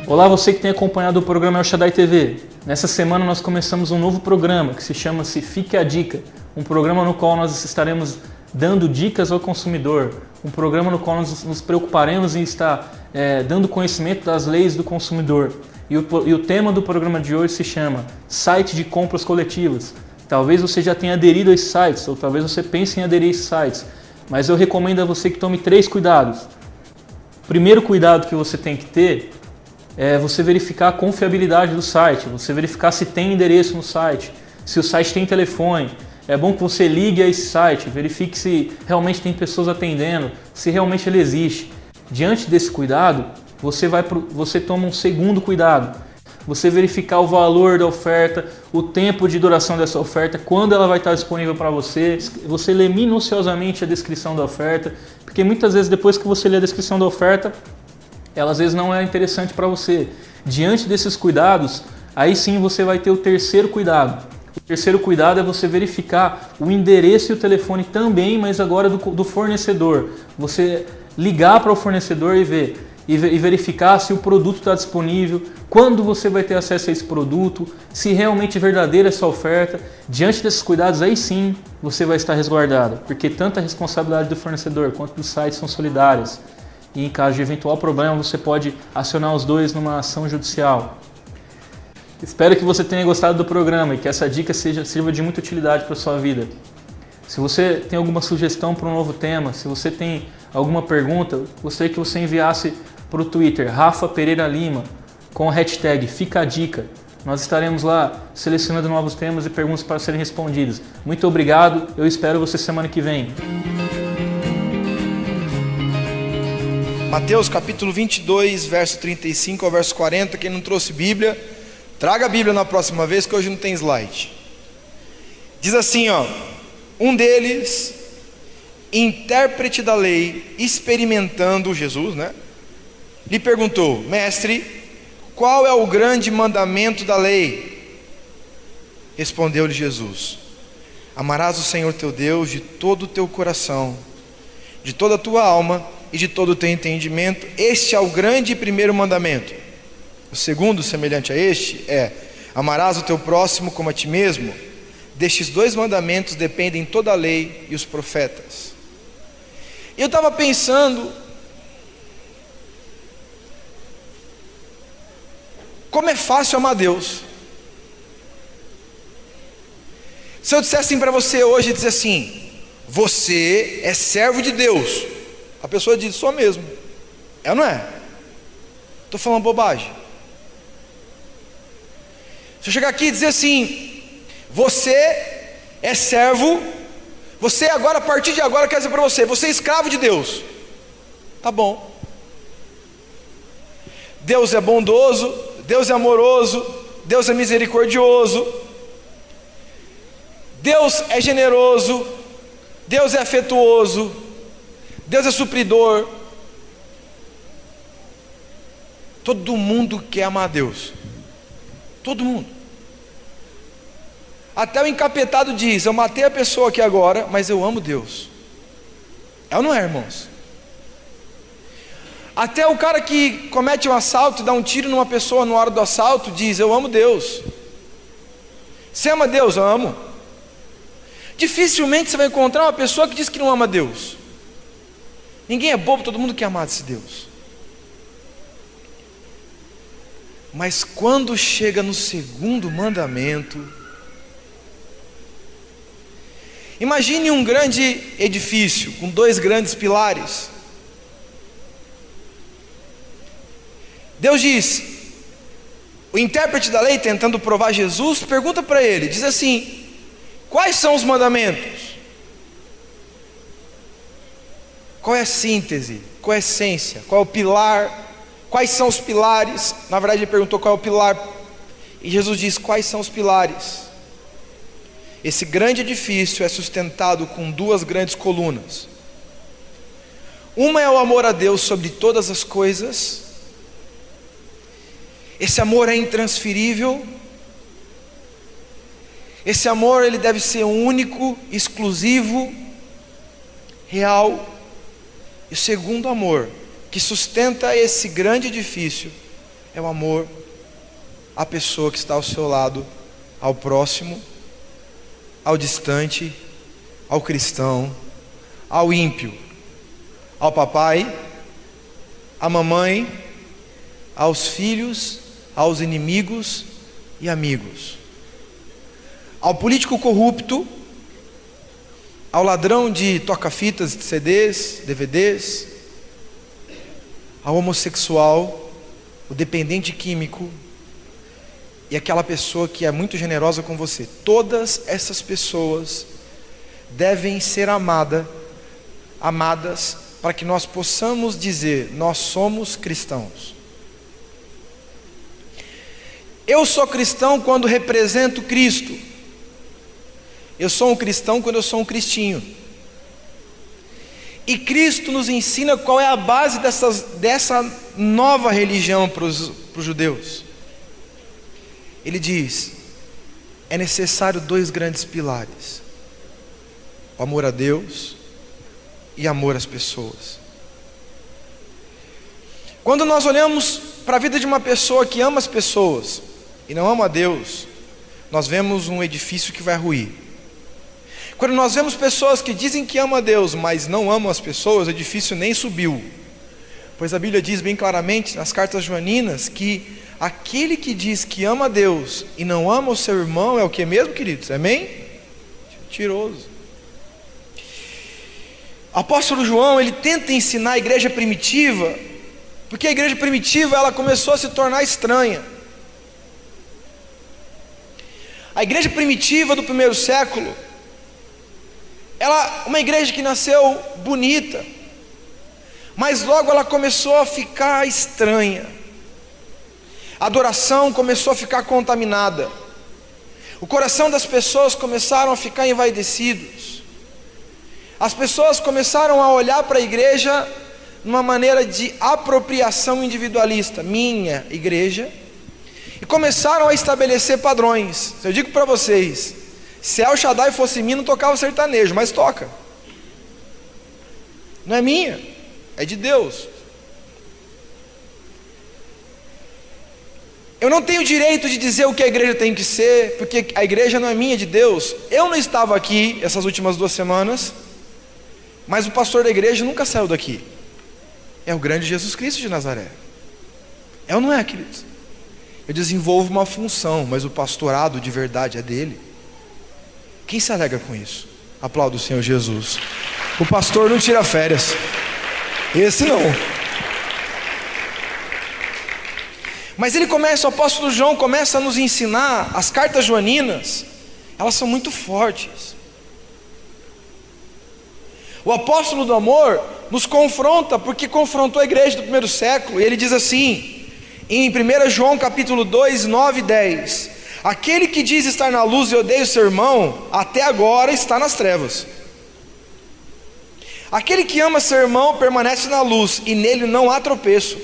Olá, você que tem acompanhado o programa El Shaddai TV. Nessa semana nós começamos um novo programa que se chama-se Fique a Dica, um programa no qual nós estaremos dando dicas ao consumidor, um programa no qual nós nos preocuparemos em estar dando conhecimento das leis do consumidor. E o tema do programa de hoje se chama Site de Compras Coletivas. Talvez você já tenha aderido a esses sites, ou talvez você pense em aderir a esses sites, mas eu recomendo a você que tome 3 cuidados. O primeiro cuidado que você tem que ter é você verificar a confiabilidade do site, você verificar se tem endereço no site, se o site tem telefone. É bom que você ligue a esse site, verifique se realmente tem pessoas atendendo, se realmente ele existe. Diante desse cuidado, você toma um segundo cuidado. Você verificar o valor da oferta, o tempo de duração dessa oferta, quando ela vai estar disponível para você. Você lê minuciosamente a descrição da oferta, porque muitas vezes depois que você lê a descrição da oferta, ela às vezes não é interessante para você. Diante desses cuidados, aí sim você vai ter o terceiro cuidado. O terceiro cuidado é você verificar o endereço e o telefone também, mas agora do fornecedor. Você ligar para o fornecedor e verificar se o produto está disponível, quando você vai ter acesso a esse produto, se realmente é verdadeira essa oferta. Diante desses cuidados, aí sim você vai estar resguardado, porque tanto a responsabilidade do fornecedor quanto do site são solidárias. E em caso de eventual problema, você pode acionar os dois numa ação judicial. Espero que você tenha gostado do programa e que essa dica sirva de muita utilidade para a sua vida. Se você tem alguma sugestão para um novo tema, se você tem alguma pergunta, gostaria que você enviasse para o Twitter, Rafa Pereira Lima, com a hashtag Fica a Dica. Nós estaremos lá selecionando novos temas e perguntas para serem respondidas. Muito obrigado, eu espero você semana que vem. Mateus capítulo 22, verso 35 ao verso 40. Quem não trouxe Bíblia, traga a Bíblia na próxima vez, que hoje não tem slide. Diz assim, um deles, intérprete da lei, experimentando Jesus, lhe perguntou: mestre, qual é o grande mandamento da lei? Respondeu-lhe Jesus: amarás o Senhor teu Deus de todo o teu coração, de toda a tua alma e de todo o teu entendimento. Este é o grande e primeiro mandamento. O segundo, semelhante a este, é: amarás o teu próximo como a ti mesmo. Destes 2 mandamentos dependem toda a lei e os profetas. E eu estava pensando, como é fácil amar Deus. Se eu dissesse para você hoje, dizer assim: você é servo de Deus, a pessoa diz: sou mesmo. É ou não é? Estou falando bobagem. Se eu chegar aqui e dizer assim: você é servo, você agora, a partir de agora, quer dizer para você: você é escravo de Deus. Tá bom. Deus é bondoso, Deus é amoroso, Deus é misericordioso, Deus é generoso, Deus é afetuoso, Deus é supridor. Todo mundo quer amar a Deus. Todo mundo. Até o encapetado diz: eu matei a pessoa aqui agora, mas eu amo Deus. É ou não é, irmãos? Até o cara que comete um assalto e dá um tiro numa pessoa na hora do assalto diz: eu amo Deus. Você ama Deus? Eu amo. Dificilmente você vai encontrar uma pessoa que diz que não ama Deus. Ninguém é bobo, todo mundo quer amar esse Deus. Mas quando chega no segundo mandamento, imagine um grande edifício com 2 grandes pilares. Deus diz, o intérprete da lei, tentando provar Jesus, pergunta para ele, diz assim: quais são os mandamentos? Qual é a síntese? Qual é a essência? Qual é o pilar? Quais são os pilares? Na verdade ele perguntou qual é o pilar, e Jesus diz: quais são os pilares? Esse grande edifício é sustentado com 2 grandes colunas. Uma é o amor a Deus sobre todas as coisas. Esse amor é intransferível. Esse amor, ele deve ser único, exclusivo, real. E o segundo amor, que sustenta esse grande edifício, é o amor à pessoa que está ao seu lado, ao próximo, ao distante, ao cristão, ao ímpio, ao papai, à mamãe, aos filhos, aos inimigos e amigos, ao político corrupto, ao ladrão de toca-fitas, CDs, DVDs, ao homossexual, o dependente químico e aquela pessoa que é muito generosa com você. Todas essas pessoas devem ser amadas para que nós possamos dizer: nós somos cristãos. Eu sou cristão quando represento Cristo. Eu sou um cristão quando eu sou um cristinho. E Cristo nos ensina qual é a base dessa nova religião para os judeus. Ele diz: é necessário 2 grandes pilares: o amor a Deus e amor às pessoas. Quando nós olhamos para a vida de uma pessoa que ama as pessoas e não ama a Deus, nós vemos um edifício que vai ruir. Quando nós vemos pessoas que dizem que amam a Deus, mas não amam as pessoas, o edifício nem subiu. Pois a Bíblia diz bem claramente nas cartas joaninas que aquele que diz que ama a Deus e não ama o seu irmão é o que mesmo, queridos? Amém? Mentiroso. O apóstolo João, ele tenta ensinar a igreja primitiva, porque a igreja primitiva ela começou a se tornar estranha. A igreja primitiva do primeiro século, uma igreja que nasceu bonita, mas logo ela começou a ficar estranha. A adoração começou a ficar contaminada. O coração das pessoas começaram a ficar envaidecidos. As pessoas começaram a olhar para a igreja numa maneira de apropriação individualista. Minha igreja. E começaram a estabelecer padrões. Eu digo para vocês, se El Shaddai fosse mim, não tocava sertanejo, mas toca. Não é minha, é de Deus. Eu não tenho direito de dizer o que a igreja tem que ser, porque a igreja não é minha, é de Deus. Eu não estava aqui essas últimas 2 semanas, mas o pastor da igreja nunca saiu daqui. É o grande Jesus Cristo de Nazaré. É ou não é, queridos? Eu desenvolvo uma função, mas o pastorado de verdade é dele. Quem se alegra com isso? Aplauda o Senhor Jesus. O pastor não tira férias. Esse não. Mas o apóstolo João começa a nos ensinar. As cartas joaninas, elas são muito fortes. O apóstolo do amor nos confronta, porque confrontou a igreja do primeiro século. E ele diz assim, em 1 João capítulo 2, 9 e 10: aquele que diz estar na luz e odeia o seu irmão, até agora está nas trevas. Aquele que ama seu irmão permanece na luz, e nele não há tropeço.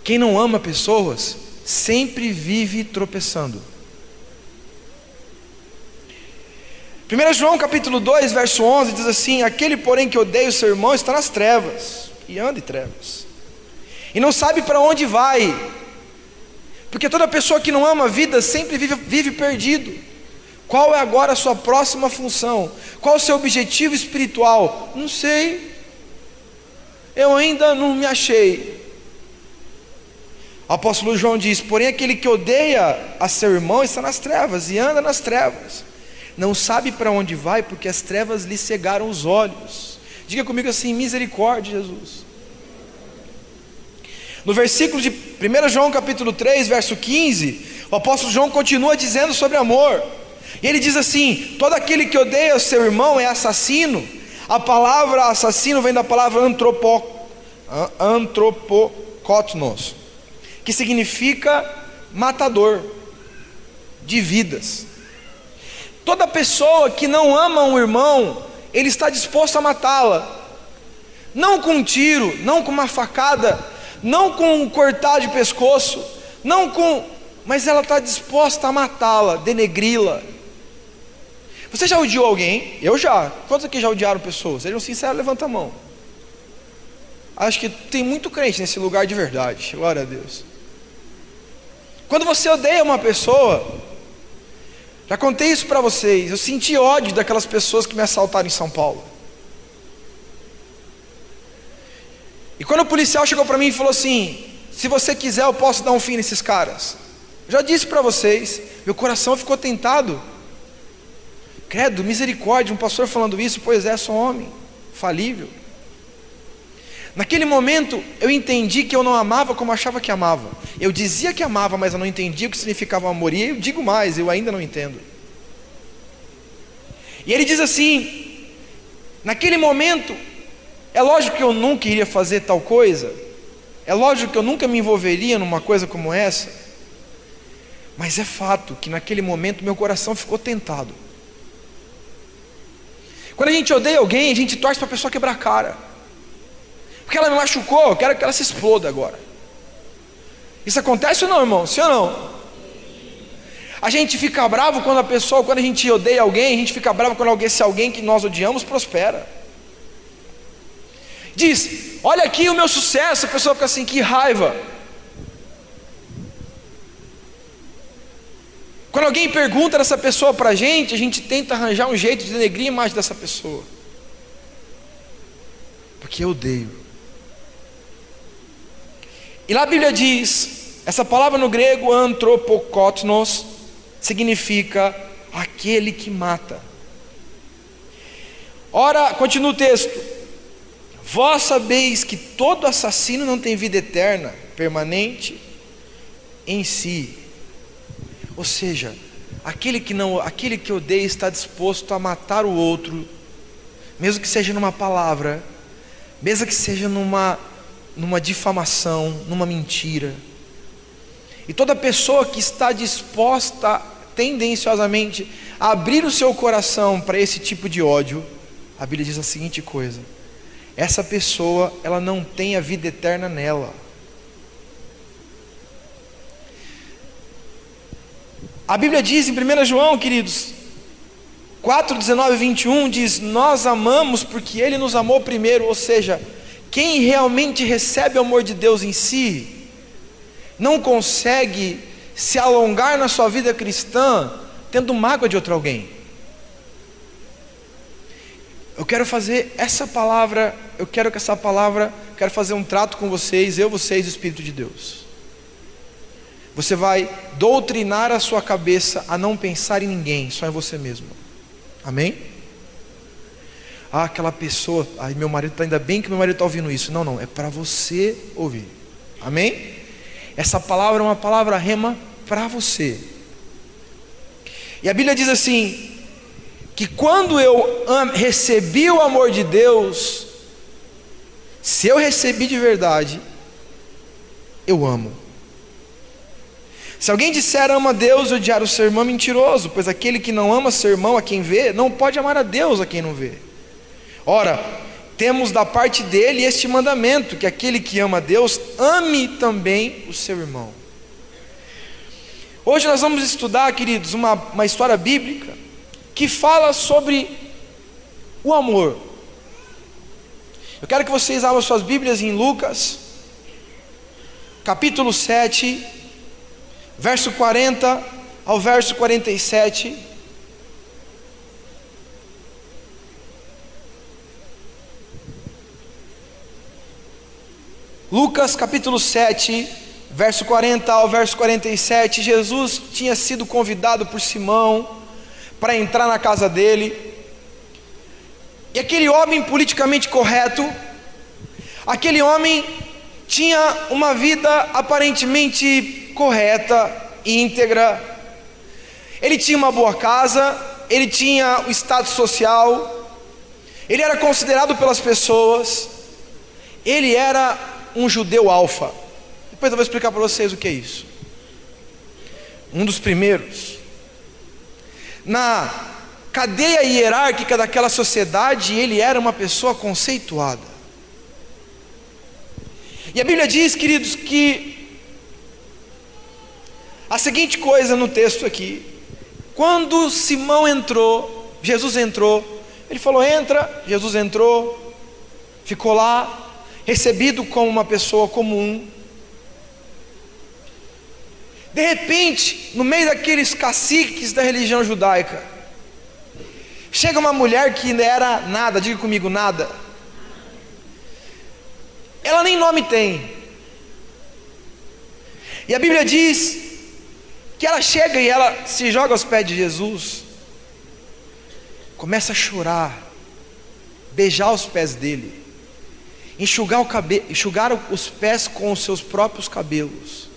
Quem não ama pessoas, sempre vive tropeçando. 1 João capítulo 2, verso 11 diz assim: aquele porém que odeia o seu irmão está nas trevas, e anda em trevas, e não sabe para onde vai, porque toda pessoa que não ama a vida sempre vive perdido. Qual é agora a sua próxima função? Qual o seu objetivo espiritual? Não sei, eu ainda não me achei. O apóstolo João diz: porém aquele que odeia a seu irmão está nas trevas, e anda nas trevas, não sabe para onde vai, porque as trevas lhe cegaram os olhos. Diga comigo assim: misericórdia, Jesus. No versículo de 1 João capítulo 3, verso 15, o apóstolo João continua dizendo sobre amor, e ele diz assim: todo aquele que odeia o seu irmão é assassino. A palavra assassino vem da palavra antropokotnos, que significa matador de vidas. Toda pessoa que não ama um irmão, ele está disposto a matá-la, não com um tiro, não com uma facada, não com um cortar de pescoço, mas ela está disposta a matá-la, denegri-la. Você já odiou alguém? Eu já. Quantos aqui já odiaram pessoas? Sejam sinceros, levanta a mão. Acho que tem muito crente nesse lugar de verdade, glória a Deus. Quando você odeia uma pessoa, já contei isso para vocês, eu senti ódio daquelas pessoas que me assaltaram em São Paulo. E quando o policial chegou para mim e falou assim: se você quiser eu posso dar um fim nesses caras. Eu já disse para vocês, meu coração ficou tentado. Credo, misericórdia, um pastor falando isso, pois é, sou homem, falível. Naquele momento eu entendi que eu não amava como achava que amava. Eu dizia que amava, mas eu não entendia o que significava amor. E eu digo mais, eu ainda não entendo. E ele diz assim: naquele momento, é lógico que eu nunca iria fazer tal coisa, é lógico que eu nunca me envolveria numa coisa como essa, mas é fato que naquele momento meu coração ficou tentado. Quando a gente odeia alguém, a gente torce para a pessoa quebrar a cara. Porque ela me machucou, eu quero que ela se exploda agora. Isso acontece ou não, irmão? Sim ou não? A gente fica bravo quando a gente odeia alguém, a gente fica bravo quando se alguém que nós odiamos prospera. Diz: olha aqui o meu sucesso, a pessoa fica assim: que raiva. Quando alguém pergunta dessa pessoa para a gente tenta arranjar um jeito de denegrir a imagem dessa pessoa, porque eu odeio. E lá a Bíblia diz, essa palavra no grego antropokotnos significa aquele que mata. Ora, continua o texto: vós sabeis que todo assassino não tem vida eterna, permanente em si. Ou seja, aquele que odeia está disposto a matar o outro, mesmo que seja numa palavra, mesmo que seja numa difamação, numa mentira. E toda pessoa que está disposta tendenciosamente a abrir o seu coração para esse tipo de ódio, a Bíblia diz a seguinte coisa: essa pessoa, ela não tem a vida eterna nela. A Bíblia diz em 1 João, queridos, 4, 19 e 21, diz: nós amamos porque Ele nos amou primeiro. Ou seja, quem realmente recebe o amor de Deus em si, não consegue se alongar na sua vida cristã tendo mágoa de outro alguém. Eu quero fazer essa palavra, quero fazer um trato com vocês, vocês, o Espírito de Deus. Você vai doutrinar a sua cabeça a não pensar em ninguém, só em você mesmo. Amém? Aquela pessoa, meu marido ainda bem que meu marido está ouvindo isso. Não, é para você ouvir. Amém? Essa palavra é uma palavra rema para você. E a Bíblia diz assim, que quando eu recebi o amor de Deus, se eu recebi de verdade, eu amo. Se alguém disser ama a Deus e odiar o seu irmão, é mentiroso, pois aquele que não ama seu irmão a quem vê, não pode amar a Deus a quem não vê. Ora, temos da parte dele este mandamento, que aquele que ama a Deus, ame também o seu irmão. Hoje nós vamos estudar, queridos, uma história bíblica, que fala sobre o amor. Eu quero que vocês abram suas Bíblias em Lucas, capítulo 7, verso 40 ao verso 47. Lucas capítulo 7, verso 40 ao verso 47. Jesus tinha sido convidado por Simão para entrar na casa dele, e aquele homem politicamente correto, aquele homem tinha uma vida aparentemente correta, íntegra, ele tinha uma boa casa, ele tinha o status social, ele era considerado pelas pessoas, ele era um judeu alfa. Depois eu vou explicar para vocês o que é isso. Um dos primeiros. Na cadeia hierárquica daquela sociedade, ele era uma pessoa conceituada. E a Bíblia diz, queridos, que a seguinte coisa no texto aqui: quando Simão entrou, Jesus entrou, ele falou entra, Jesus entrou, ficou lá, recebido como uma pessoa comum. De repente, no meio daqueles caciques da religião judaica, chega uma mulher que não era nada, diga comigo, nada. Ela nem nome tem. E a Bíblia diz que ela chega e ela se joga aos pés de Jesus, começa a chorar, beijar os pés dele, enxugar os pés com os seus próprios cabelos.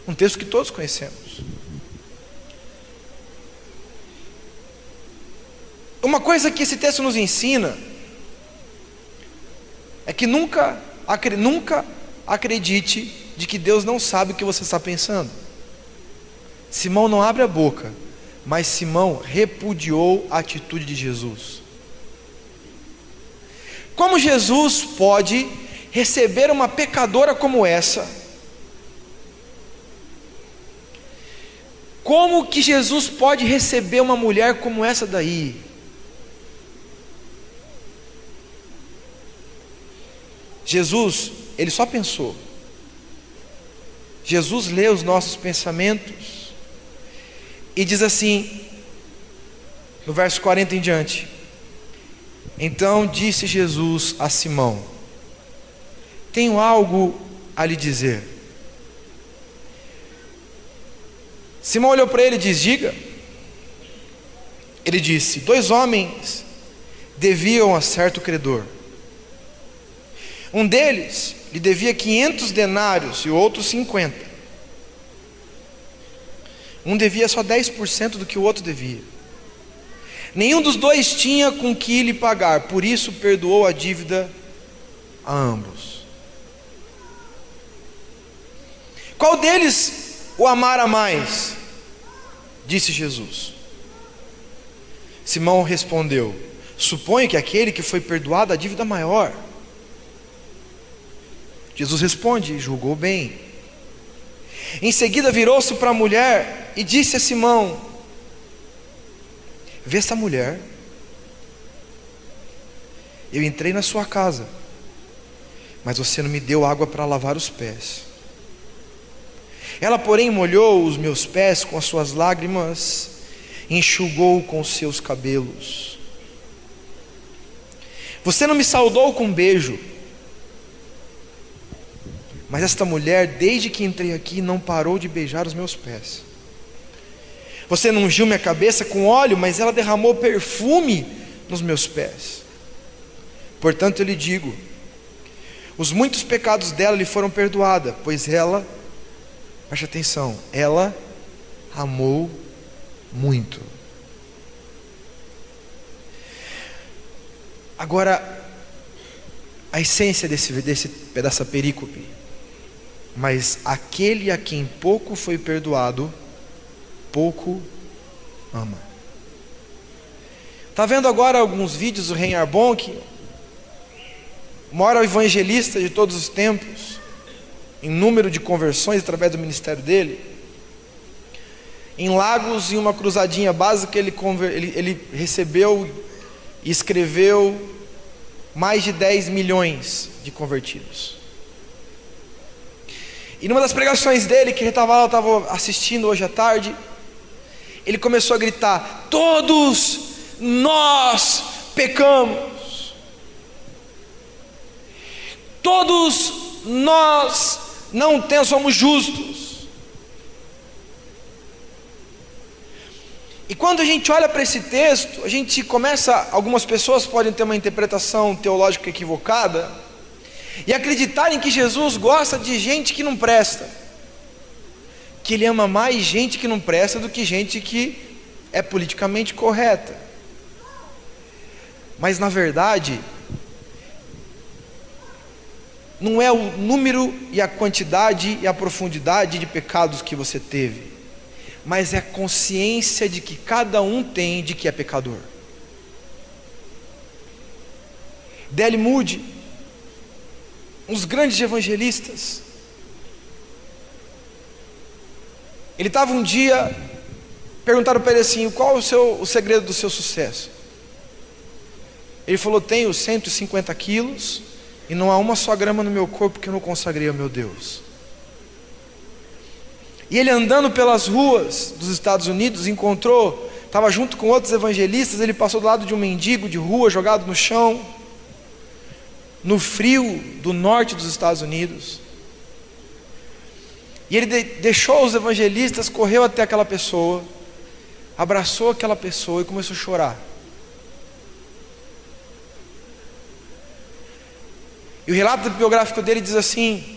Um texto que todos conhecemos. Uma coisa que esse texto nos ensina é que nunca acredite de que Deus não sabe o que você está pensando. Simão não abre a boca, mas Simão repudiou a atitude de Jesus. Como Jesus pode receber uma pecadora como essa? Como que Jesus pode receber uma mulher como essa daí? Jesus, ele só pensou. Jesus lê os nossos pensamentos e diz assim, no verso 40 em diante: então disse Jesus a Simão: tenho algo a lhe dizer. Simão olhou para ele e disse: diga. Ele disse: 2 homens deviam a certo credor. Um deles lhe devia 500 denários e o outro 50. Um devia só 10% do que o outro devia. Nenhum dos dois tinha com que lhe pagar, por isso perdoou a dívida a ambos. Qual deles o amara mais? Disse Jesus. Simão respondeu: suponho que aquele que foi perdoado a dívida maior. Jesus responde: julgou bem. Em seguida virou-se para a mulher e disse a Simão: vê esta mulher? Eu entrei na sua casa, mas você não me deu água para lavar os pés. Ela, porém, molhou os meus pés com as suas lágrimas, enxugou com os seus cabelos. Você não me saudou com um beijo, mas esta mulher, desde que entrei aqui, não parou de beijar os meus pés. Você não ungiu minha cabeça com óleo, mas ela derramou perfume nos meus pés. Portanto, eu lhe digo, os muitos pecados dela lhe foram perdoados, pois ela, preste atenção, ela amou muito. Agora, a essência dessa perícope: mas aquele a quem pouco foi perdoado, pouco ama. Está vendo agora alguns vídeos do Reinhard Bonk, o maior evangelista de todos os tempos, em número de conversões através do ministério dele? Em Lagos, em uma cruzadinha básica, ele recebeu e escreveu mais de 10 milhões de convertidos. E numa das pregações dele, que eu estava assistindo hoje à tarde, ele começou a gritar: todos nós pecamos, todos nós somos justos. E quando a gente olha para esse texto, algumas pessoas podem ter uma interpretação teológica equivocada e acreditarem que Jesus gosta de gente que não presta, que ele ama mais gente que não presta do que gente que é politicamente correta. Mas na verdade, não é o número e a quantidade e a profundidade de pecados que você teve, mas é a consciência de que cada um tem de que é pecador. D.L. Moody, um dos grandes evangelistas, ele estava um dia, perguntaram para ele assim: qual o segredo do seu sucesso? Ele falou: tenho 150 quilos, e não há uma só grama no meu corpo que eu não consagrei ao meu Deus. E ele andando pelas ruas dos Estados Unidos, estava junto com outros evangelistas, ele passou do lado de um mendigo de rua, jogado no chão, no frio do norte dos Estados Unidos. E ele deixou os evangelistas, correu até aquela pessoa, abraçou aquela pessoa e começou a chorar. E o relato biográfico dele diz assim,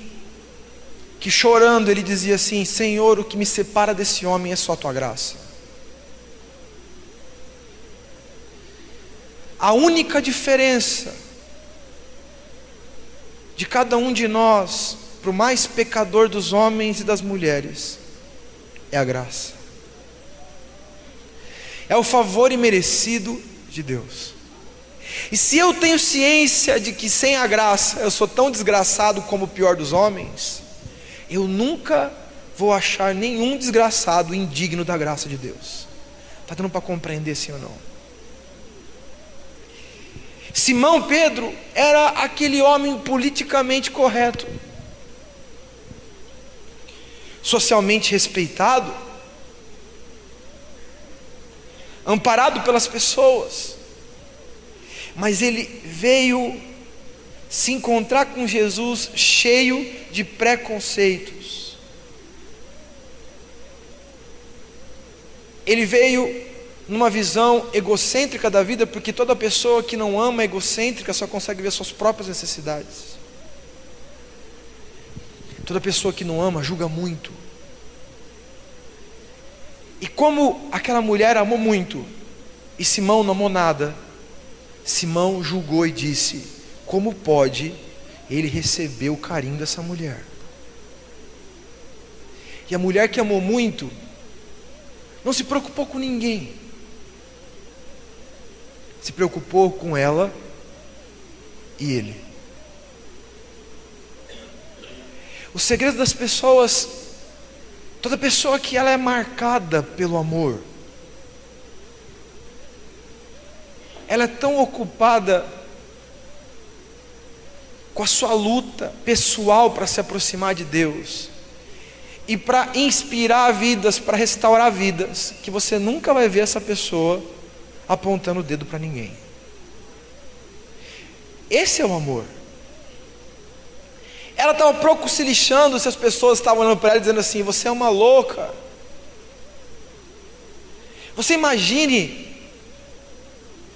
que chorando ele dizia assim: Senhor, o que me separa desse homem é só a tua graça. A única diferença de cada um de nós para o mais pecador dos homens e das mulheres é a graça, é o favor imerecido de Deus. E se eu tenho ciência de que sem a graça eu sou tão desgraçado como o pior dos homens, eu nunca vou achar nenhum desgraçado indigno da graça de Deus. Está dando para compreender sim ou não? Simão Pedro era aquele homem politicamente correto, socialmente respeitado, amparado pelas pessoas, mas ele veio se encontrar com Jesus cheio de preconceitos. Ele veio numa visão egocêntrica da vida, porque toda pessoa que não ama é egocêntrica, só consegue ver suas próprias necessidades. Toda pessoa que não ama julga muito. E como aquela mulher amou muito e Simão não amou nada, Simão julgou e disse: como pode ele receber o carinho dessa mulher? E a mulher que amou muito não se preocupou com ninguém, se preocupou com ela e ele. O segredo das pessoas, toda pessoa que ela é marcada pelo amor, ela é tão ocupada com a sua luta pessoal para se aproximar de Deus e para inspirar vidas, para restaurar vidas, que você nunca vai ver essa pessoa apontando o dedo para ninguém. Esse é o amor. Ela estava pouco se lixando se as pessoas estavam olhando para ela dizendo assim: você é uma louca. Você imagine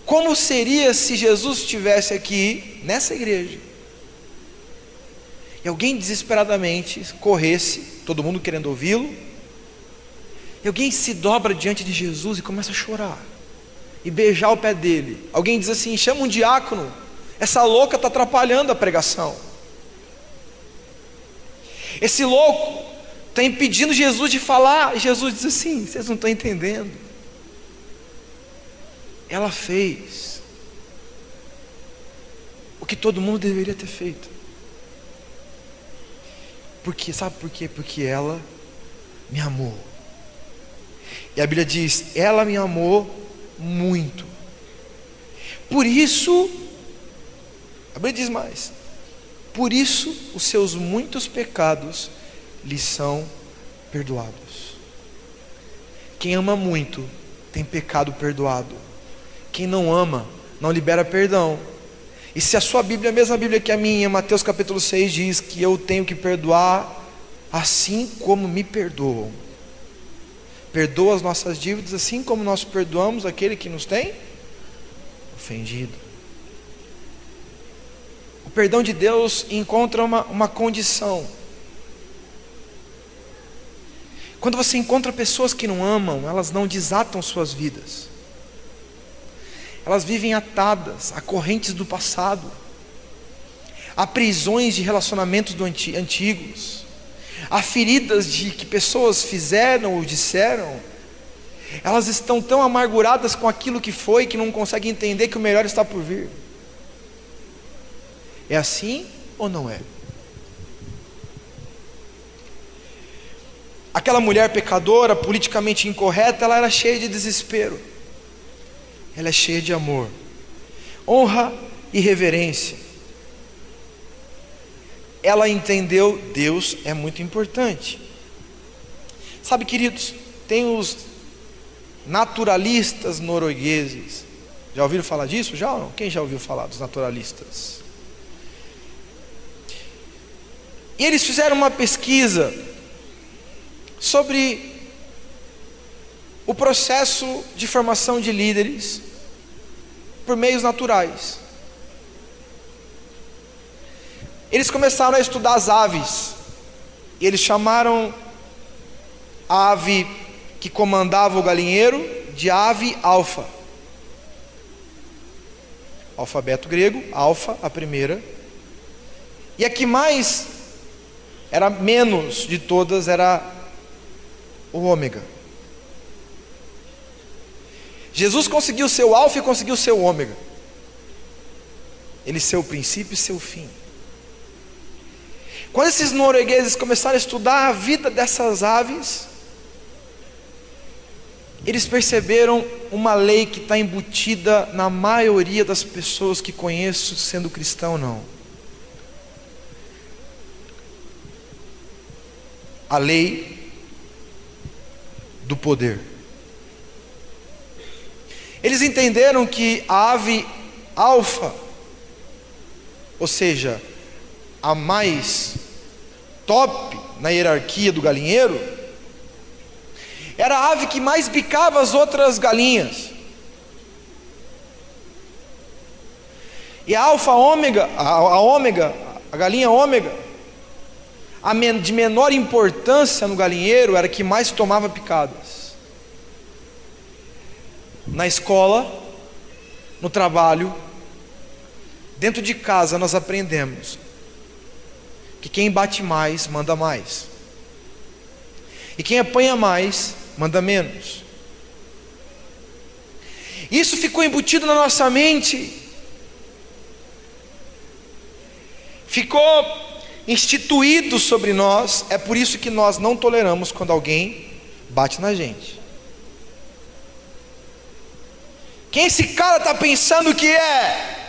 como seria se Jesus estivesse aqui nessa igreja e alguém desesperadamente corresse, todo mundo querendo ouvi-lo, e alguém se dobra diante de Jesus e começa a chorar e beijar o pé dele. Alguém diz assim: chama um diácono, essa louca está atrapalhando a pregação. Esse louco está impedindo Jesus de falar. E Jesus diz assim: vocês não estão entendendo. Ela fez o que todo mundo deveria ter feito. Porque, sabe por quê? Porque ela me amou. E a Bíblia diz: ela me amou muito. Por isso, a Bíblia diz mais: por isso os seus muitos pecados lhe são perdoados. Quem ama muito tem pecado perdoado. Quem não ama não libera perdão. E se a sua Bíblia, a mesma Bíblia que a minha, Mateus capítulo 6, diz que eu tenho que perdoar assim como me perdoam. Perdoa as nossas dívidas assim como nós perdoamos aquele que nos tem ofendido. O perdão de Deus encontra uma condição. Quando você encontra pessoas que não amam, elas não desatam suas vidas. Elas vivem atadas a correntes do passado, a prisões de relacionamentos antigos, a feridas de que pessoas fizeram ou disseram. Elas estão tão amarguradas com aquilo que foi, que não conseguem entender que o melhor está por vir. É assim ou não é? Aquela mulher pecadora, politicamente incorreta, ela era cheia de desespero. Ela é cheia de amor, honra e reverência. ela entendeu: Deus é muito importante. Sabe, queridos, tem os naturalistas noruegueses. Já ouviram falar disso? Já ou não? Quem já ouviu falar dos naturalistas? E eles fizeram uma pesquisa sobre o processo de formação de líderes por meios naturais. Eles começaram a estudar as aves, e eles chamaram a ave que comandava o galinheiro de ave alfa. Alfabeto grego, alfa, a primeira. E a que mais era menos de todas era o ômega. Jesus conseguiu ser o alfa e conseguiu ser o ômega. Ele ser o princípio e ser o fim. Quando esses noruegueses começaram a estudar a vida dessas aves, eles perceberam uma lei que está embutida na maioria das pessoas que conheço, sendo cristão ou não. A lei do poder. Eles entenderam que a ave alfa, ou seja, a mais top na hierarquia do galinheiro, era a ave que mais bicava as outras galinhas. E a alfa ômega, a galinha ômega, de menor importância no galinheiro, era a que mais tomava picadas. Na escola, no trabalho, dentro de casa, nós aprendemos que quem bate mais, manda mais. E quem apanha mais, manda menos. Isso ficou embutido na nossa mente. Ficou instituído sobre nós. É por isso que nós não toleramos quando alguém bate na gente. Quem esse cara está pensando que é?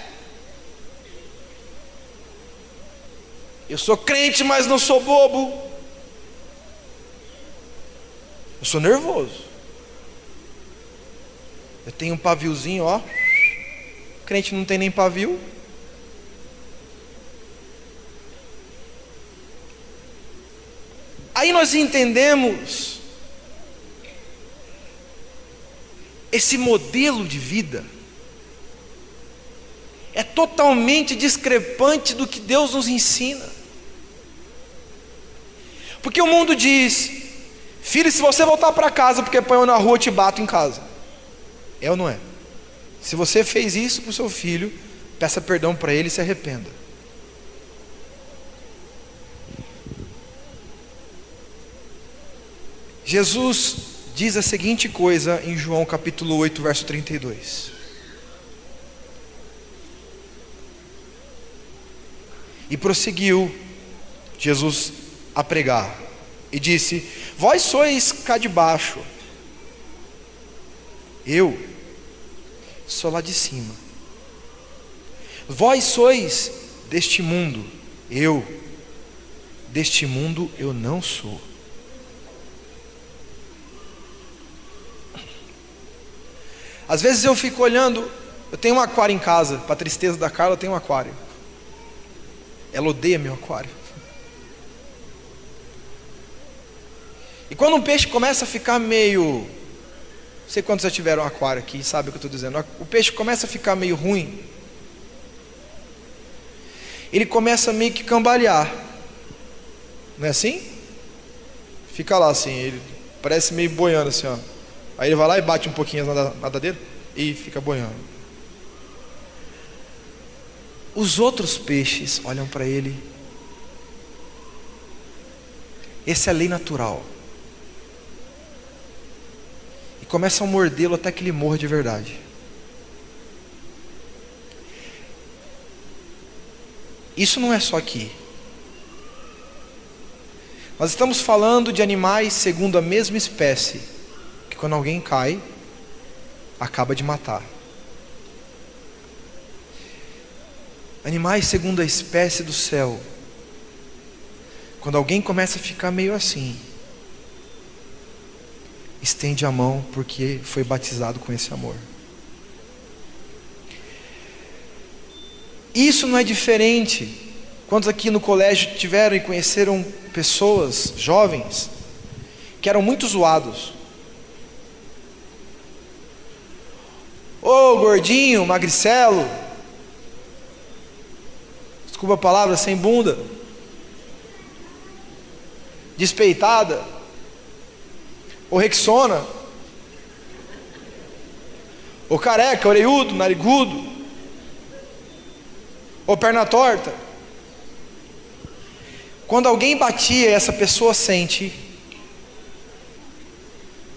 Eu sou crente, mas não sou bobo. Eu sou nervoso. Eu tenho um paviozinho, ó. Crente não tem nem pavio. Aí nós entendemos esse modelo de vida é totalmente discrepante do que Deus nos ensina. Porque o mundo diz: filho, se você voltar para casa porque apanhou na rua, eu te bato em casa. É ou não é? Se você fez isso para o seu filho, peça perdão para ele e se arrependa. Jesus diz a seguinte coisa em João capítulo 8, verso 32. E prosseguiu Jesus a pregar, e disse: vós sois cá de baixo, eu sou lá de cima. Vós sois deste mundo, eu deste mundo eu não sou. Às vezes eu fico olhando, eu tenho um aquário em casa, para a tristeza da Carla, eu tenho um aquário. Ela odeia meu aquário. E quando um peixe começa a ficar meio... Não sei quantos já tiveram um aquário aqui, sabe o que eu estou dizendo. O peixe começa a ficar meio ruim. Ele começa meio que cambalear. Não é assim? Fica lá assim, ele parece meio boiando assim, ó. Aí ele vai lá e bate um pouquinho na nadadeira e fica boiando. Os outros peixes olham para ele. Essa é a lei natural. E começam a mordê-lo até que ele morra de verdade. Isso não é só aqui. Nós estamos falando de animais segundo a mesma espécie, que quando alguém cai, acaba de matar. Animais segundo a espécie do céu, Quando alguém começa a ficar meio assim, estende a mão, porque foi batizado com esse amor. Isso não é diferente. Quantos aqui no colégio tiveram e conheceram pessoas, jovens, que eram muito zoados? Ô gordinho, magricelo, desculpa a palavra, sem bunda, despeitada, ou rexona, ou careca, orelhudo, narigudo, ou perna torta. Quando alguém batia, essa pessoa sente,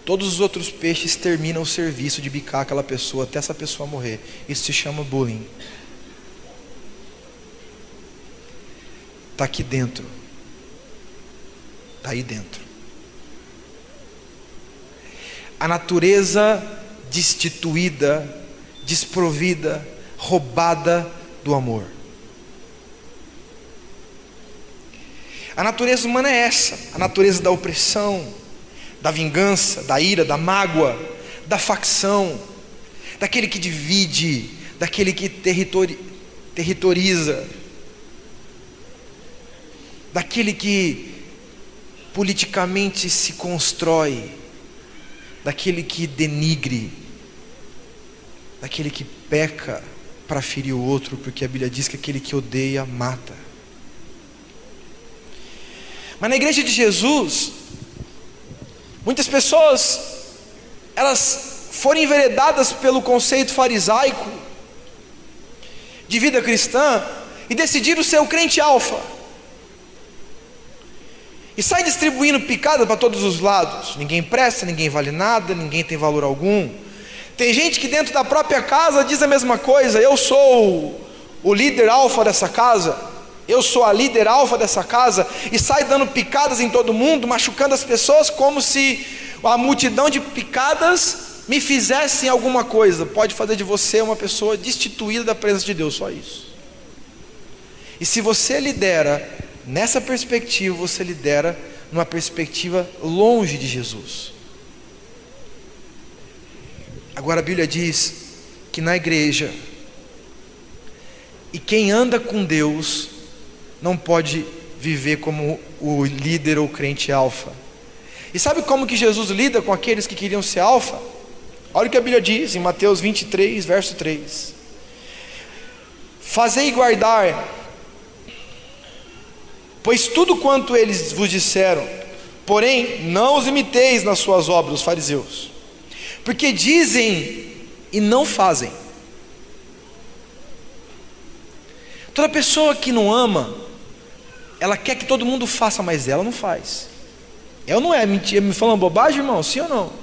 todos os outros peixes terminam o serviço de bicar aquela pessoa até essa pessoa morrer. Isso se chama bullying. Está aqui dentro. Está aí dentro. A natureza destituída, desprovida, roubada do amor. A natureza humana é essa, a natureza da opressão, da vingança, da ira, da mágoa, da facção, daquele que divide, daquele que territoriza, daquele que politicamente se constrói, daquele que denigre, daquele que peca para ferir o outro, porque a Bíblia diz que aquele que odeia mata. Mas na igreja de Jesus, muitas pessoas, elas foram enveredadas pelo conceito farisaico de vida cristã e decidiram ser o crente alfa. E saem distribuindo picada para todos os lados. Ninguém presta, ninguém vale nada, ninguém tem valor algum. Tem gente que dentro da própria casa diz a mesma coisa. Eu sou o líder alfa dessa casa. Eu sou a líder alfa dessa casa, e sai dando picadas em todo mundo, machucando as pessoas, como se a multidão de picadas me fizessem alguma coisa. Pode fazer de você uma pessoa destituída da presença de Deus, só isso. E se você lidera nessa perspectiva, você lidera numa perspectiva longe de Jesus. Agora a Bíblia diz que na igreja, e quem anda com Deus não pode viver como o líder ou crente alfa. E sabe como que Jesus lida com aqueles que queriam ser alfa? Olha o que a Bíblia diz em Mateus 23, verso 3. Fazei guardar, pois tudo quanto eles vos disseram, porém não os imiteis nas suas obras, os fariseus, porque dizem e não fazem. Toda pessoa que não ama, ela quer que todo mundo faça, mas ela não faz. É ou não é? Mentira, me falando bobagem, irmão? Sim ou não?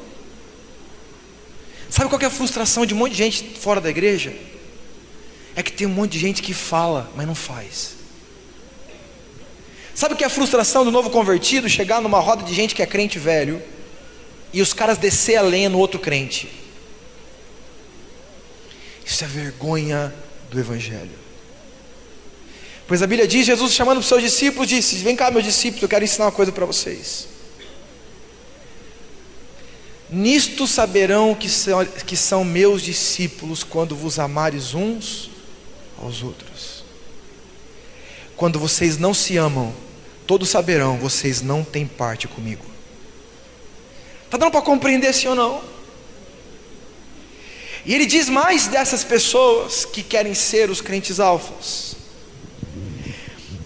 Sabe qual que é a frustração de um monte de gente fora da igreja? É que tem um monte de gente que fala, mas não faz. Sabe o que é a frustração do novo convertido? Chegar numa roda de gente que é crente velho e os caras descer a lenha no outro crente. Isso é vergonha do evangelho. Pois a Bíblia diz, Jesus chamando os seus discípulos disse: vem cá, meus discípulos, eu quero ensinar uma coisa para vocês. Nisto saberão que são meus discípulos, quando vos amares uns aos outros. Quando vocês não se amam, todos saberão, vocês não têm parte comigo. Está dando para compreender, sim ou não? E ele diz mais dessas pessoas que querem ser os crentes alfas.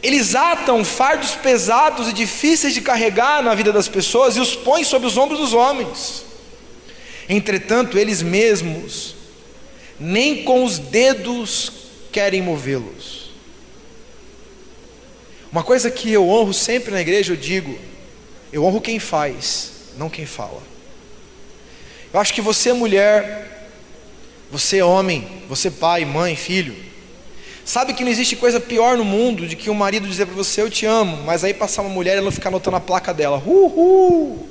Eles atam fardos pesados e difíceis de carregar na vida das pessoas e os põem sobre os ombros dos homens. Entretanto, eles mesmos nem com os dedos querem movê-los. Uma coisa que eu honro sempre na igreja, eu digo: eu honro quem faz, não quem fala. Eu acho que você, mulher, você, homem, você, pai, mãe, filho, sabe que não existe coisa pior no mundo de que um marido dizer para você: eu te amo, mas aí passar uma mulher e ela ficar anotando a placa dela, uhul.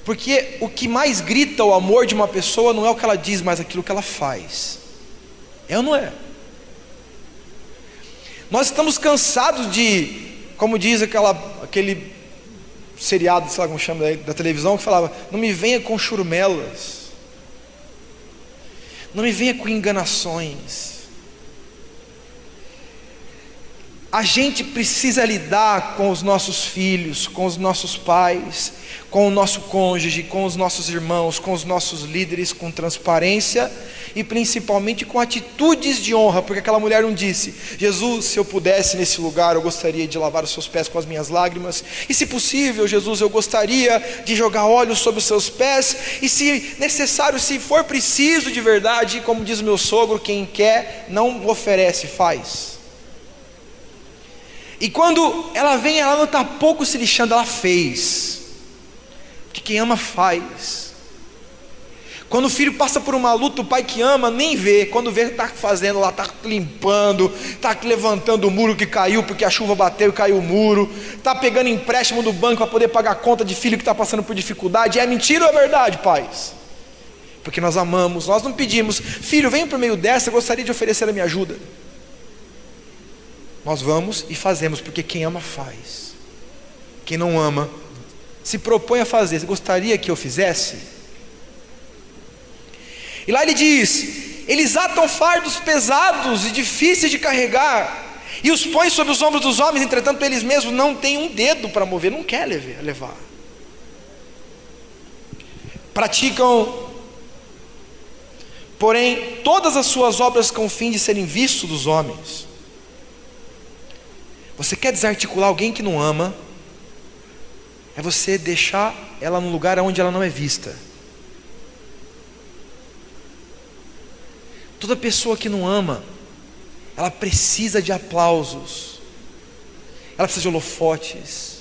Porque o que mais grita o amor de uma pessoa não é o que ela diz, mas aquilo que ela faz. É ou não é? Nós estamos cansados de como diz aquele seriado, sei lá como chama, da televisão, que falava: não me venha com churumelas, não me venha com enganações. A gente precisa lidar com os nossos filhos, com os nossos pais, com o nosso cônjuge, com os nossos irmãos, com os nossos líderes, com transparência e principalmente com atitudes de honra, porque aquela mulher não disse: Jesus, se eu pudesse nesse lugar, eu gostaria de lavar os seus pés com as minhas lágrimas, e se possível, Jesus, eu gostaria de jogar óleo sobre os seus pés, e se necessário, se for preciso de verdade, como diz o meu sogro, quem quer não oferece, faz. E quando ela vem, ela não está pouco se lixando, ela fez, porque quem ama faz. Quando o filho passa por uma luta, o pai que ama nem vê, quando vê, está fazendo lá, está limpando, está levantando o muro que caiu, porque a chuva bateu e caiu o muro, está pegando empréstimo do banco para poder pagar a conta de filho que está passando por dificuldade. É mentira ou é verdade, pais? Porque nós amamos, nós não pedimos: filho, venha por meio dessa, eu gostaria de oferecer a minha ajuda. Nós vamos e fazemos, porque quem ama faz. Quem não ama se propõe a fazer. Você gostaria que eu fizesse? E lá ele diz: eles atam fardos pesados e difíceis de carregar, e os põem sobre os ombros dos homens, entretanto eles mesmos não têm um dedo para mover, não quer levar. Praticam, porém, todas as suas obras com o fim de serem vistos dos homens. Você quer desarticular alguém que não ama, é você deixar ela num lugar onde ela não é vista. Toda pessoa que não ama, ela precisa de aplausos, ela precisa de holofotes,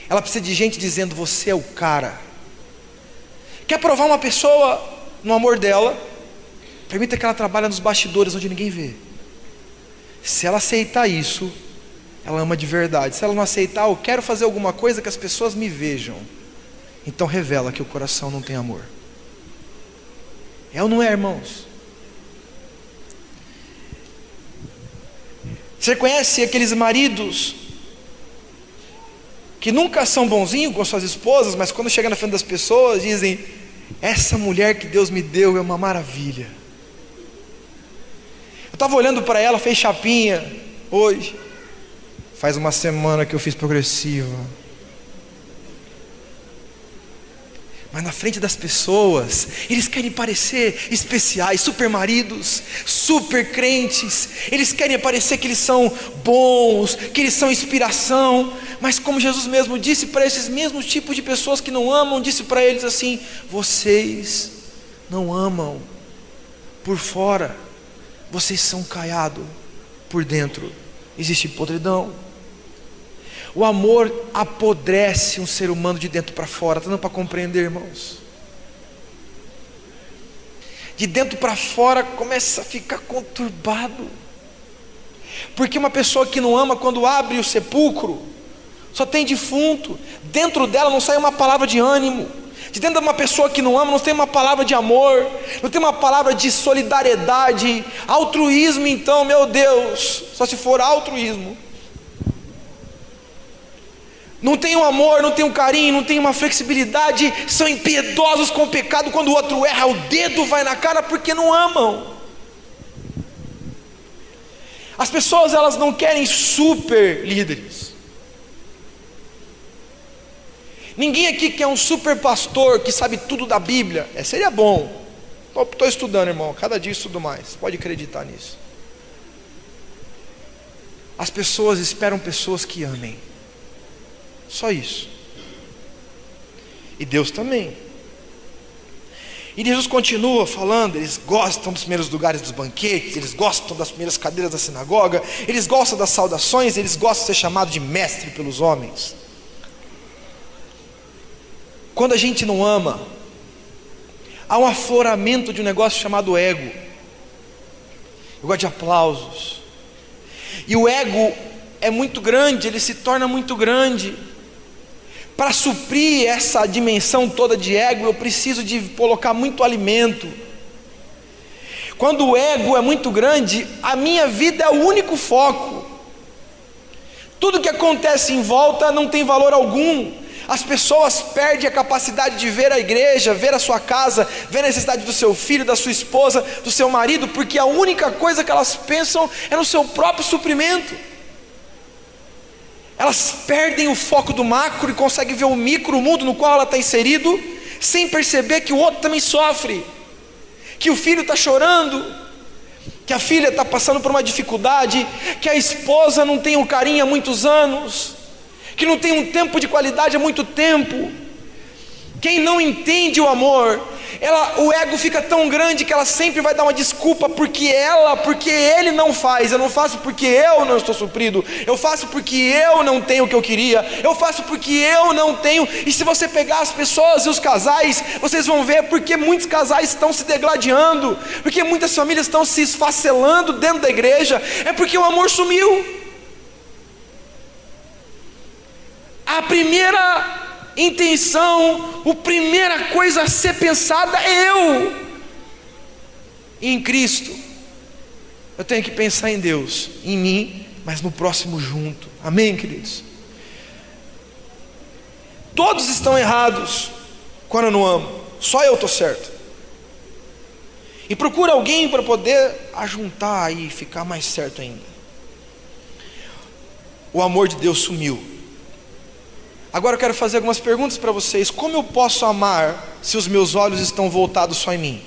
ela precisa de gente dizendo: você é o cara. Quer provar uma pessoa no amor dela? Permita que ela trabalhe nos bastidores onde ninguém vê. Se ela aceitar isso, ela ama de verdade. Se ela não aceitar: eu quero fazer alguma coisa que as pessoas me vejam, então revela que o coração não tem amor. É ou não é, irmãos? Você conhece aqueles maridos que nunca são bonzinhos com suas esposas, mas quando chegam na frente das pessoas dizem: essa mulher que Deus me deu é uma maravilha. Eu estava olhando para ela, fez chapinha hoje, faz uma semana que eu fiz progressiva, mas na frente das pessoas eles querem parecer especiais, super maridos, super crentes, eles querem parecer que eles são bons, que eles são inspiração, mas como Jesus mesmo disse para esses mesmos tipos de pessoas que não amam, disse para eles assim: vocês não amam por fora, vocês são caiados por dentro, existe podridão. O amor apodrece um ser humano de dentro para fora. Está dando para compreender, irmãos? De dentro para fora começa a ficar conturbado, porque uma pessoa que não ama, quando abre o sepulcro, só tem defunto. Dentro dela não sai uma palavra de ânimo. De dentro de uma pessoa que não ama, não tem uma palavra de amor, não tem uma palavra de solidariedade. Altruísmo, então, meu Deus, só se for altruísmo. Não tem um amor, não tem um carinho, não tem uma flexibilidade, são impiedosos com o pecado. Quando o outro erra, o dedo vai na cara, porque não amam. As pessoas, elas não querem super líderes. Ninguém aqui quer um super pastor que sabe tudo da Bíblia. Seria bom. Estou estudando, irmão, cada dia estudo mais, pode acreditar nisso. As pessoas esperam pessoas que amem. Só isso. E Deus também. E Jesus continua falando: eles gostam dos primeiros lugares dos banquetes, eles gostam das primeiras cadeiras da sinagoga, eles gostam das saudações, eles gostam de ser chamado de mestre pelos homens. Quando a gente não ama, há um afloramento de um negócio chamado ego. Eu gosto de aplausos. E o ego é muito grande, ele se torna muito grande. Para suprir essa dimensão toda de ego, eu preciso de colocar muito alimento. Quando o ego é muito grande, a minha vida é o único foco. Tudo que acontece em volta não tem valor algum. As pessoas perdem a capacidade de ver a igreja, ver a sua casa, ver a necessidade do seu filho, da sua esposa, do seu marido, porque a única coisa que elas pensam é no seu próprio suprimento. Elas perdem o foco do macro e conseguem ver o micro, o mundo no qual ela está inserido, sem perceber que o outro também sofre, que o filho está chorando, que a filha está passando por uma dificuldade, que a esposa não tem um carinho há muitos anos, que não tem um tempo de qualidade há muito tempo. Quem não entende o amor, o ego fica tão grande que ela sempre vai dar uma desculpa porque ele não faz. Eu não faço porque eu não estou suprido, eu faço porque eu não tenho o que eu queria, eu faço porque eu não tenho. E se você pegar as pessoas e os casais, vocês vão ver porque muitos casais estão se degladiando, porque muitas famílias estão se esfacelando dentro da igreja, é porque o amor sumiu. A primeira intenção, a primeira coisa a ser pensada é eu. E em Cristo, eu tenho que pensar em Deus, em mim, mas no próximo junto. Amém, queridos? Todos estão errados quando eu não amo, só eu estou certo. E procura alguém para poder ajuntar e ficar mais certo ainda. O amor de Deus sumiu. Agora eu quero fazer algumas perguntas para vocês. Como eu posso amar se os meus olhos estão voltados só em mim?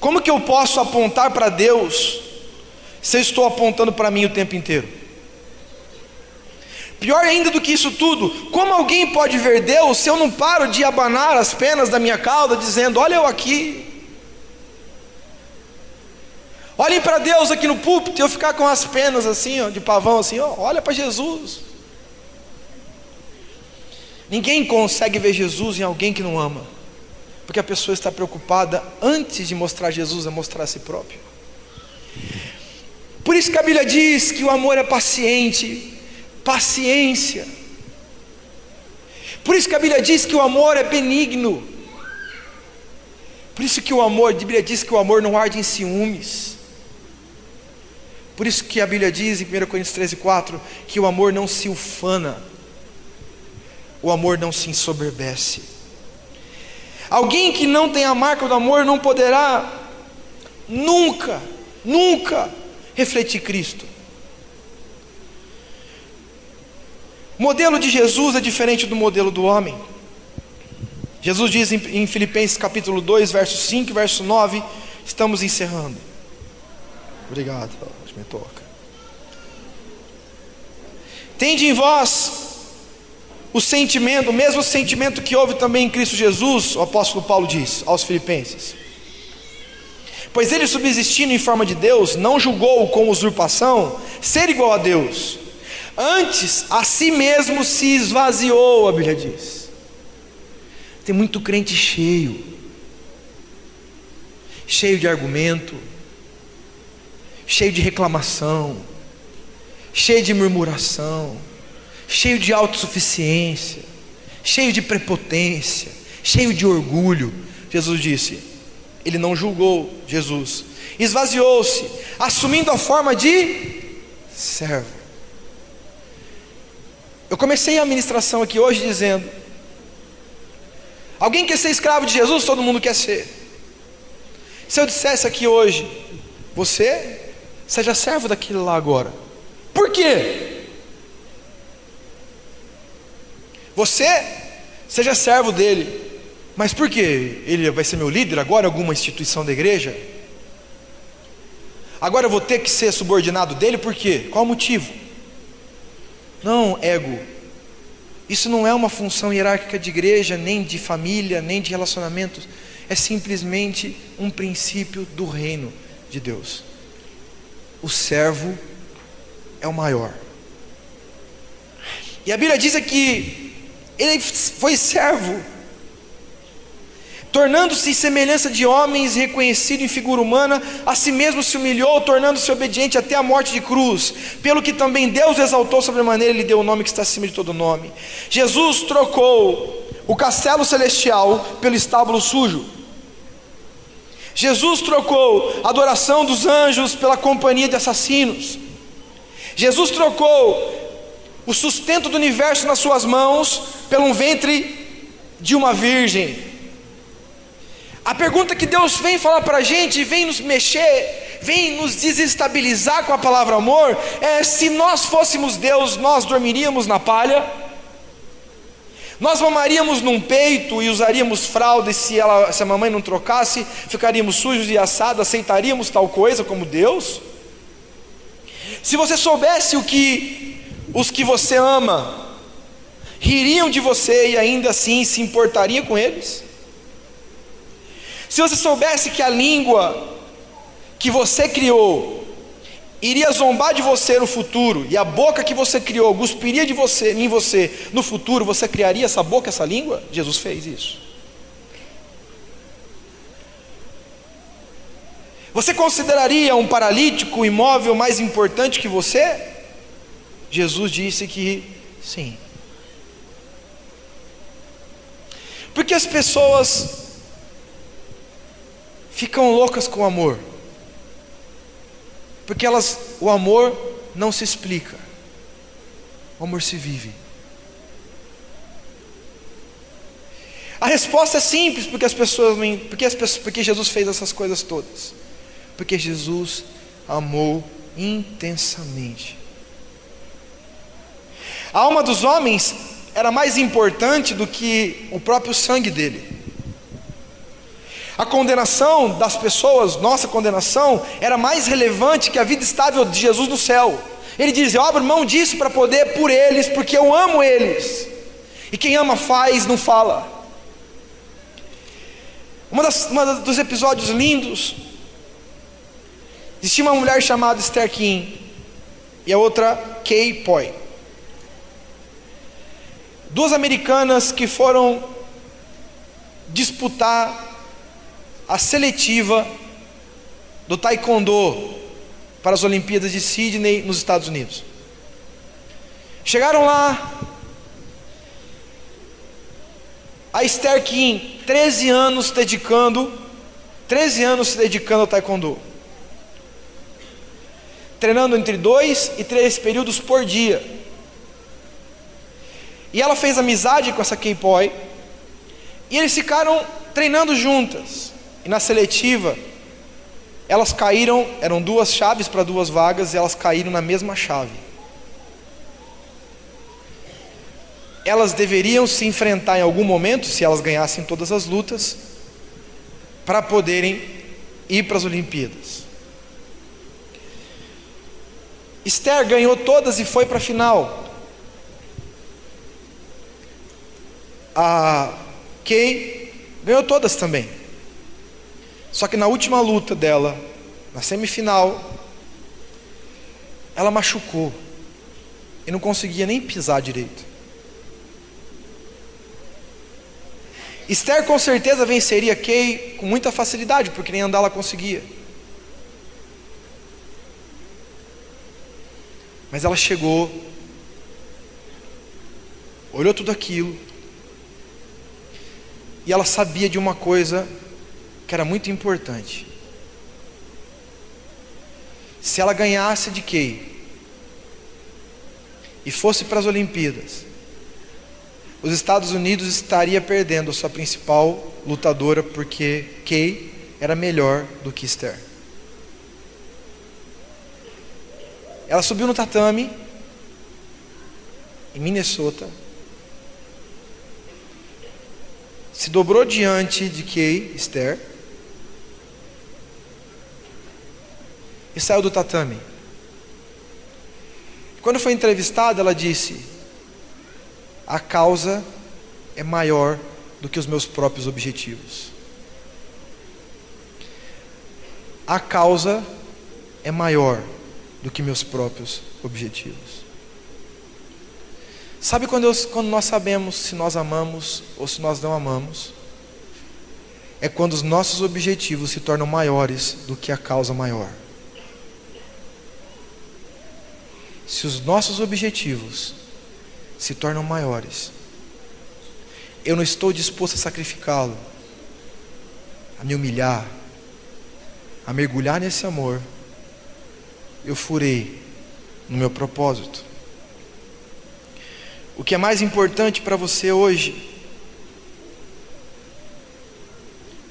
Como que eu posso apontar para Deus se eu estou apontando para mim o tempo inteiro? Pior ainda do que isso tudo, como alguém pode ver Deus se eu não paro de abanar as penas da minha cauda dizendo: olha eu aqui? Olhem para Deus aqui no púlpito e eu ficar com as penas assim, ó, de pavão assim, ó, olha para Jesus. Ninguém consegue ver Jesus em alguém que não ama, porque a pessoa está preocupada, antes de mostrar Jesus, a mostrar a si próprio. Por isso que a Bíblia diz que o amor é paciente, paciência. Por isso que a Bíblia diz que o amor é benigno. Por isso que a Bíblia diz que o amor não arde em ciúmes. Por isso que a Bíblia diz em 1 Coríntios 13:4 que o amor não se ufana, o amor não se ensoberbece. Alguém que não tem a marca do amor não poderá nunca refletir Cristo. O modelo de Jesus é diferente do modelo do homem. Jesus diz em Filipenses capítulo 2, verso 5 e verso 9, estamos encerrando. Obrigado, me toca. Tende em vós o mesmo sentimento que houve também em Cristo Jesus, o apóstolo Paulo diz aos Filipenses. Pois ele, subsistindo em forma de Deus, não julgou com usurpação ser igual a Deus, antes a si mesmo se esvaziou, a Bíblia diz. Tem muito crente cheio de argumento, cheio de reclamação, cheio de murmuração, cheio de autossuficiência, cheio de prepotência, cheio de orgulho. Jesus disse, ele não julgou, Jesus esvaziou-se, assumindo a forma de servo. Eu comecei a ministração aqui hoje dizendo: alguém quer ser escravo de Jesus? Todo mundo quer ser. Se eu dissesse aqui hoje, você seja servo daquele lá agora. Por quê? Você seja servo dele. Mas por quê? Ele vai ser meu líder agora em alguma instituição da igreja? Agora eu vou ter que ser subordinado dele, por quê? Qual o motivo? Não, ego. Isso não é uma função hierárquica de igreja, nem de família, nem de relacionamentos. É simplesmente um princípio do reino de Deus. O servo é o maior. E a Bíblia diz que ele foi servo, tornando-se em semelhança de homens, reconhecido em figura humana, a si mesmo se humilhou, tornando-se obediente até a morte de cruz, pelo que também Deus exaltou sobremaneira e lhe deu o nome que está acima de todo nome. Jesus trocou o castelo celestial pelo estábulo sujo. Jesus trocou a adoração dos anjos pela companhia de assassinos. Jesus trocou o sustento do universo nas suas mãos pelo um ventre de uma virgem. A pergunta que Deus vem falar para a gente, vem nos mexer, vem nos desestabilizar com a palavra amor, é: se nós fôssemos Deus, nós dormiríamos na palha? Nós mamaríamos num peito e usaríamos fralda, e se a mamãe não trocasse, ficaríamos sujos e assados, aceitaríamos tal coisa como Deus? Se você soubesse o que os que você ama ririam de você e ainda assim se importaria com eles? Se você soubesse que a língua que você criou iria zombar de você no futuro, e a boca que você criou cuspiria em você no futuro, você criaria essa boca, essa língua? Jesus fez isso. Você consideraria um paralítico imóvel mais importante que você? Jesus disse que sim. Porque as pessoas ficam loucas com o amor? Porque o amor não se explica, o amor se vive. A resposta é simples, porque Jesus fez essas coisas todas. Porque Jesus amou intensamente. A alma dos homens era mais importante do que o próprio sangue dele. A condenação das pessoas, nossa condenação, era mais relevante que a vida estável de Jesus no céu. Ele diz: eu abro mão disso para poder por eles, porque eu amo eles. E quem ama faz, não fala. Dos episódios lindos, existia uma mulher chamada Esther King e a outra Kay Poi. Duas americanas que foram disputar a seletiva do taekwondo para as Olimpíadas de Sydney, nos Estados Unidos. Chegaram lá, a Esther King, 13 anos se dedicando ao taekwondo, treinando entre 2 e 3 períodos por dia. E ela fez amizade com essa Kay Poi, e eles ficaram treinando juntas. E na seletiva, elas caíram, eram 2 chaves para 2 vagas, e elas caíram na mesma chave. Elas deveriam se enfrentar em algum momento, se elas ganhassem todas as lutas, para poderem ir para as Olimpíadas. Esther ganhou todas e foi para a final. A Kay ganhou todas também. Só que na última luta dela, na semifinal, ela machucou e não conseguia nem pisar direito. Esther com certeza venceria Kay com muita facilidade, porque nem andar ela conseguia. Mas ela chegou, olhou tudo aquilo, e ela sabia de uma coisa que era muito importante. Se ela ganhasse de Kay e fosse para as Olimpíadas, os Estados Unidos estaria perdendo a sua principal lutadora, porque Kay era melhor do que Esther. Ela subiu no tatame em Minnesota, se dobrou diante de Kay, Esther, e saiu do tatame. Quando foi entrevistada, ela disse: a causa é maior do que os meus próprios objetivos. A causa é maior do que meus próprios objetivos. Sabe quando nós sabemos se nós amamos ou se nós não amamos? É quando os nossos objetivos se tornam maiores do que a causa maior. Se os nossos objetivos se tornam maiores, eu não estou disposto a sacrificá-lo, a me humilhar, a mergulhar nesse amor, eu furei no meu propósito. O que é mais importante para você hoje?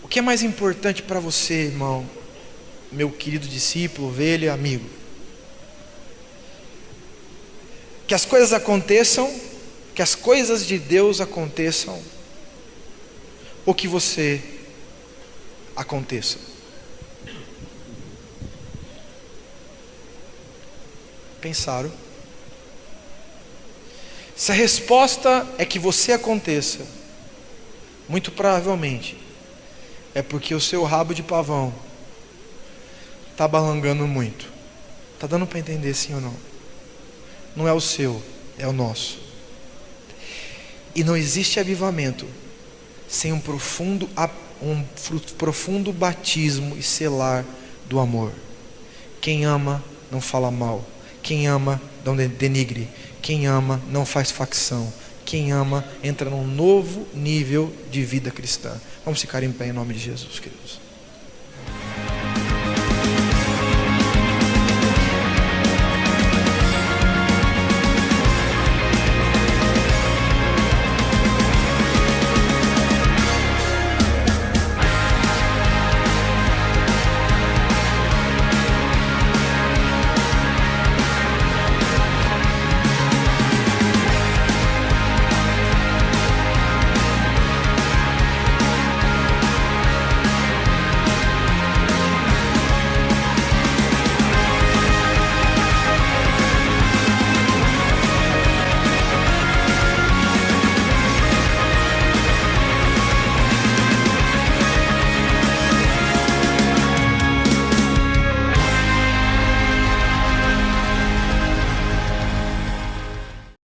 O que é mais importante para você, irmão, meu querido discípulo, ovelha, amigo? Que as coisas aconteçam, que as coisas de Deus aconteçam, ou que você aconteça? Pensaram? Se a resposta é que você aconteça, muito provavelmente é porque o seu rabo de pavão está balangando muito. Está dando para entender sim ou não? Não é o seu, é o nosso. E não existe avivamento sem um profundo batismo e selar do amor. Quem ama não fala mal. Quem ama não denigre. Quem ama não faz facção. Quem ama entra num novo nível de vida cristã. Vamos ficar em pé em nome de Jesus, queridos.